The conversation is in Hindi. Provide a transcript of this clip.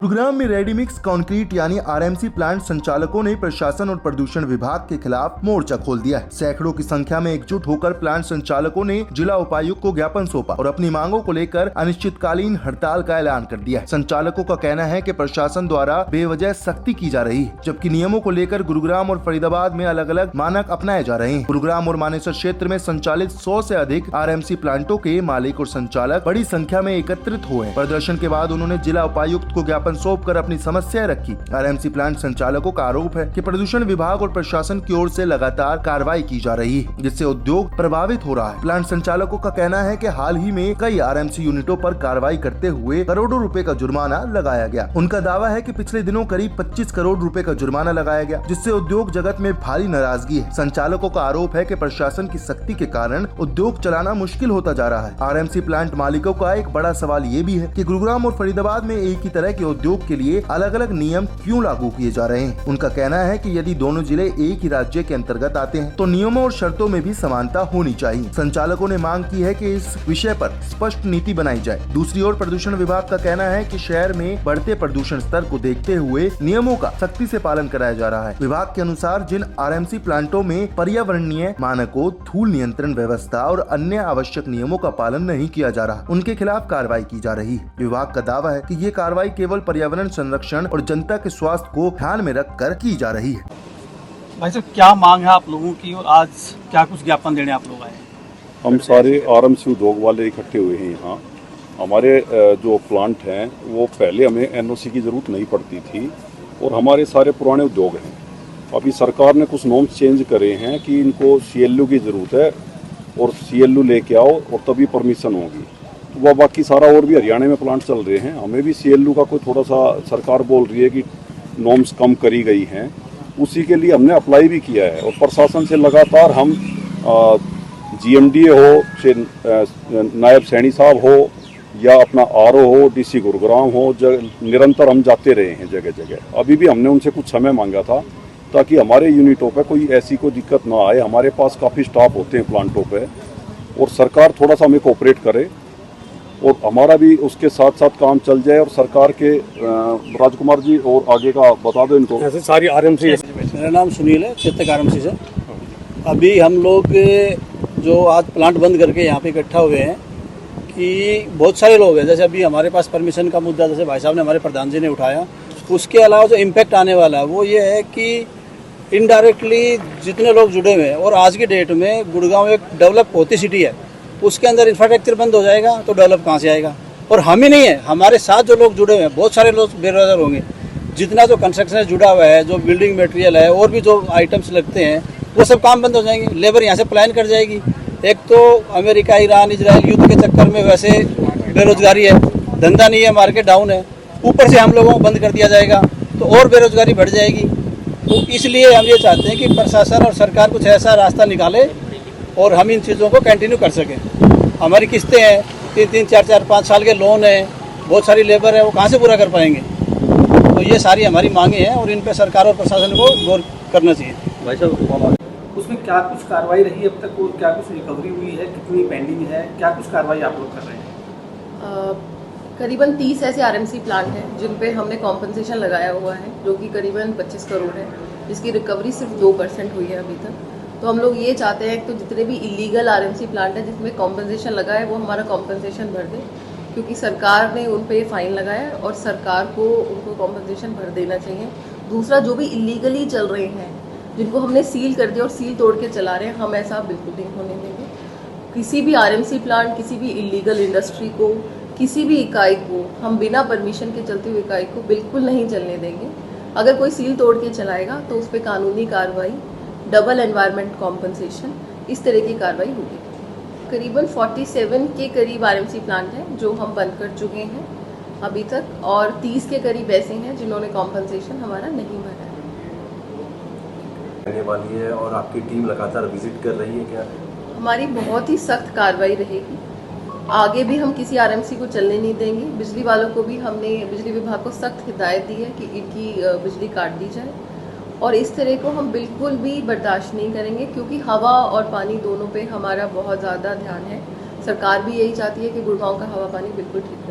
गुरुग्राम में रेडीमिक्स कंक्रीट यानी आरएमसी प्लांट संचालकों ने प्रशासन और प्रदूषण विभाग के खिलाफ मोर्चा खोल दिया है। सैकड़ों की संख्या में एकजुट होकर प्लांट संचालकों ने जिला उपायुक्त को ज्ञापन सौंपा और अपनी मांगों को लेकर अनिश्चितकालीन हड़ताल का ऐलान कर दिया है। संचालकों का कहना है कि प्रशासन द्वारा बेवजह सख्ती की जा रही है, जबकि नियमों को लेकर गुरुग्राम और फरीदाबाद में अलग अलग मानक अपनाए जा रहे हैं। गुरुग्राम और मानेसर क्षेत्र में संचालित 100 से अधिक आरएमसी प्लांटों के मालिक और संचालक बड़ी संख्या में एकत्रित हुए। प्रदर्शन के बाद उन्होंने जिला उपायुक्त को ज्ञापन सौंप कर अपनी समस्याएं रखी। आरएमसी प्लांट संचालकों का आरोप है कि प्रदूषण विभाग और प्रशासन की ओर से लगातार कार्रवाई की जा रही है, जिससे उद्योग प्रभावित हो रहा है। प्लांट संचालकों का कहना है कि हाल ही में कई आरएमसी यूनिटों पर कार्रवाई करते हुए करोड़ों रुपए का जुर्माना लगाया गया। उनका दावा है कि पिछले दिनों करीब 25 करोड़ रुपए का जुर्माना लगाया गया, जिससे उद्योग जगत में भारी नाराजगी है। संचालकों का आरोप है कि प्रशासन की सख्ती के कारण उद्योग चलाना मुश्किल होता जा रहा है। आरएमसी प्लांट मालिकों का एक बड़ा सवाल ये भी है कि गुरुग्राम और फरीदाबाद में एक ही तरह के उद्योग के लिए अलग अलग नियम क्यों लागू किए जा रहे हैं। उनका कहना है कि यदि दोनों जिले एक ही राज्य के अंतर्गत आते हैं तो नियमों और शर्तों में भी समानता होनी चाहिए। संचालकों ने मांग की है कि इस विषय पर स्पष्ट नीति बनाई जाए। दूसरी ओर प्रदूषण विभाग का कहना है कि शहर में बढ़ते प्रदूषण स्तर को देखते हुए नियमों का सख्ती से पालन कराया जा रहा है। विभाग के अनुसार जिन आरएमसी प्लांटों में पर्यावरणीय मानकों, धूल नियंत्रण व्यवस्था और अन्य आवश्यक नियमों का पालन नहीं किया जा रहा, उनके खिलाफ कार्रवाई की जा रही है। विभाग का दावा है कि ये कार्रवाई केवल पर्यावरण संरक्षण और जनता के स्वास्थ्य को ध्यान में रखकर की जा रही है। भाई साहब, क्या मांग है आप लोगों की और आज क्या कुछ ज्ञापन देने आप लोग आए? हम सारे आरएमसी उद्योग वाले इकट्ठे हुए हैं यहाँ। हमारे जो प्लांट हैं वो पहले हमें एनओसी की ज़रूरत नहीं पड़ती थी और हमारे सारे पुराने उद्योग हैं। अभी सरकार ने कुछ नॉर्म्स चेंज करे हैं कि इनको सीएलयू की ज़रूरत है और सीएलयू लेके आओ और तभी परमिशन होगी। तो वह बाकी सारा और भी हरियाणा में प्लांट चल रहे हैं, हमें भी सीएलयू का कोई थोड़ा सा सरकार बोल रही है कि नॉर्म्स कम करी गई हैं, उसी के लिए हमने अप्लाई भी किया है। और प्रशासन से लगातार हम जीएमडीए हो, नायब सैनी साहब हो या अपना आरओ हो, डीसी गुरुग्राम हो, निरंतर हम जाते रहे हैं जगह जगह। अभी भी हमने उनसे कुछ समय मांगा था ताकि हमारे यूनिटों पे कोई ऐसी कोई दिक्कत ना आए। हमारे पास काफ़ी स्टाफ होते हैं प्लांटों पे और सरकार थोड़ा सा हमें कोऑपरेट करे और हमारा भी उसके साथ साथ काम चल जाए। और सरकार के राजकुमार जी और आगे का बता दो इनको। ऐसे सारी आरएमसी। मेरा नाम सुनील है, चेतक आरएमसी से। अभी हम लोग जो आज प्लांट बंद करके यहाँ पे इकट्ठा हुए हैं कि बहुत सारे लोग हैं। जैसे अभी हमारे पास परमिशन का मुद्दा जैसे भाई साहब ने, हमारे प्रधान जी ने उठाया, उसके अलावा जो इम्पैक्ट आने वाला है वो ये है कि इनडायरेक्टली जितने लोग जुड़े हुए हैं, और आज की डेट में गुड़गांव एक डेवलप होती सिटी है, उसके अंदर इंफ्रास्ट्रक्चर बंद हो जाएगा तो डेवलप कहाँ से आएगा। और हम ही नहीं है, हमारे साथ जो लोग जुड़े हुए हैं, बहुत सारे लोग बेरोजगार होंगे। जितना जो कंस्ट्रक्शन से जुड़ा हुआ है, जो बिल्डिंग मटेरियल है और भी जो आइटम्स लगते हैं, वो सब काम बंद हो जाएंगे। लेबर यहाँ से पलायन कर जाएगी। एक तो अमेरिका, ईरान, इजराइल युद्ध के चक्कर में वैसे बेरोजगारी है, धंधा नहीं है, मार्केट डाउन है, ऊपर से हम लोगों को बंद कर दिया जाएगा तो और बेरोजगारी बढ़ जाएगी। तो इसलिए हम ये चाहते हैं कि प्रशासन और सरकार कुछ ऐसा रास्ता निकाले और हम इन चीज़ों को कंटिन्यू कर सकें। हमारी किस्तें हैं, 3-3, 4-4, 5 साल के लोन हैं, बहुत सारी लेबर है, वो कहाँ से पूरा कर पाएंगे। तो ये सारी हमारी मांगे हैं और इन पर सरकार और प्रशासन को गौर करना चाहिए। भाई साहब, उसमें क्या कुछ कार्रवाई रही अब तक और क्या कुछ रिकवरी हुई है, कितनी पेंडिंग है, क्या कुछ कार्रवाई आप लोग कर रहे हैं? करीबन 30 ऐसे आरएमसी प्लांट हैं जिन पे हमने कॉम्पनसेशन लगाया हुआ है, जो कि करीबन 25 करोड़ है, जिसकी रिकवरी सिर्फ 2% हुई है अभी तक। तो हम लोग ये चाहते हैं तो जितने भी इलीगल आरएमसी प्लांट है जिसमें कॉम्पनसेशन लगा है वो हमारा कॉम्पनसेशन भर दे, क्योंकि सरकार ने उन पे फाइन लगाया है और सरकार को उनको कॉम्पनसेशन भर देना चाहिए। दूसरा, जो भी इलीगली चल रहे हैं, जिनको हमने सील कर दिया और सील तोड़ के चला रहे हैं, हम ऐसा बिल्कुल नहीं होने देंगे। किसी भी आरएमसी प्लांट, किसी भी इलीगल इंडस्ट्री को, किसी भी इकाई को हम बिना परमिशन के चलती हुई इकाई को बिल्कुल नहीं चलने देंगे। अगर कोई सील तोड़ के चलाएगा तो उस पर कानूनी कार्रवाई, डबल एनवायरनमेंट कॉम्पनसेशन, इस तरह की कार्रवाई होगी। करीबन 47 के करीब आरएमसी प्लांट हैं जो हम बंद कर चुके हैं अभी तक, और 30 के करीब ऐसे हैं जिन्होंने कॉम्पनसेशन हमारा नहीं भरा है। रहने वाली है और आपकी टीम लगातार विजिट कर रही है क्या? हमारी बहुत ही सख्त कार्रवाई रहेगी। आगे भी हम किसी आरएमसी को चलने नहीं देंगे। बिजली वालों को भी हमने, बिजली विभाग को सख्त हिदायत दी है कि इनकी बिजली काट दी जाए, और इस तरह को हम बिल्कुल भी बर्दाश्त नहीं करेंगे, क्योंकि हवा और पानी दोनों पे हमारा बहुत ज़्यादा ध्यान है। सरकार भी यही चाहती है कि गुड़गांव का हवा पानी बिल्कुल ठीक हो।